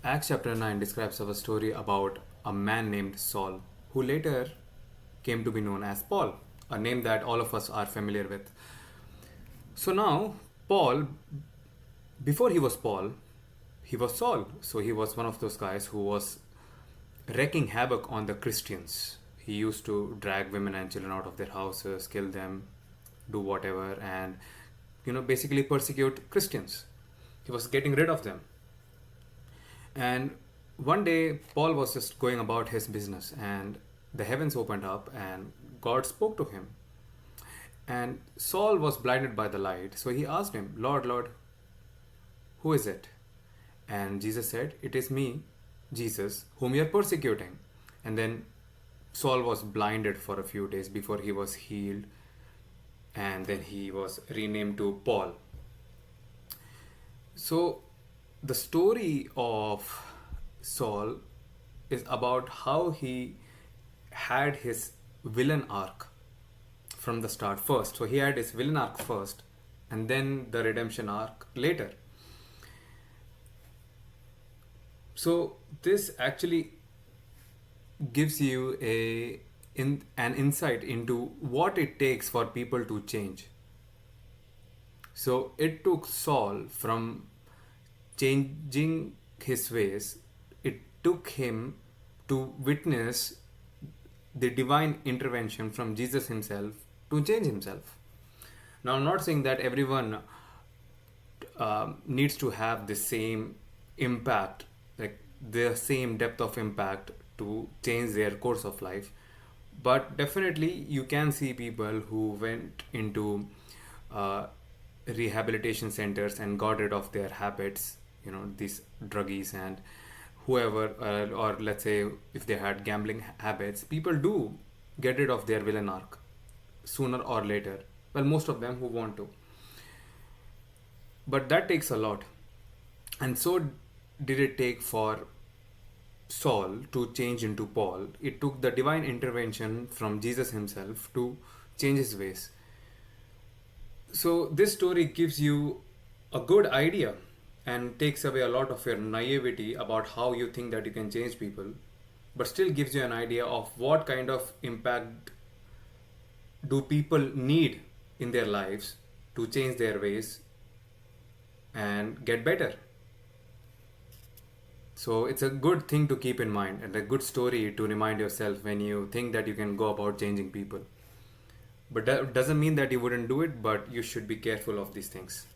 Acts chapter 9 describes our story about a man named Saul, who later came to be known as Paul, a name that all of us are familiar with. So now, Paul, before he was Paul, he was Saul. So he was one of those guys who was wreaking havoc on the Christians. He used to drag women and children out of their houses, kill them, do whatever, and basically persecute Christians. He was getting rid of them. And one day, Paul was just going about his business, and the heavens opened up, and God spoke to him. And Saul was blinded by the light, so he asked him, Lord, Lord, who is it? And Jesus said, it is me, Jesus, whom you are persecuting. And then Saul was blinded for a few days before he was healed, and then he was renamed to Paul. So the story of Saul is about how he had his villain arc from the start first. So he had his villain arc first, and then the redemption arc later. So this actually gives you an insight into what it takes for people to change. So it took Saul from changing his ways, it took him to witness the divine intervention from Jesus himself to change himself. Now, I'm not saying that everyone needs to have the same impact, like the same depth of impact to change their course of life, but definitely you can see people who went into rehabilitation centers and got rid of their habits, these druggies and whoever, or let's say if they had gambling habits, people do get rid of their villain arc sooner or later. Well, most of them who want to. But that takes a lot. And so did it take for Saul to change into Paul. It took the divine intervention from Jesus himself to change his ways. So this story gives you a good idea and takes away a lot of your naivety about how you think that you can change people, but still gives you an idea of what kind of impact do people need in their lives to change their ways and get better. So it's a good thing to keep in mind and a good story to remind yourself when you think that you can go about changing people. But that doesn't mean that you wouldn't do it, but you should be careful of these things.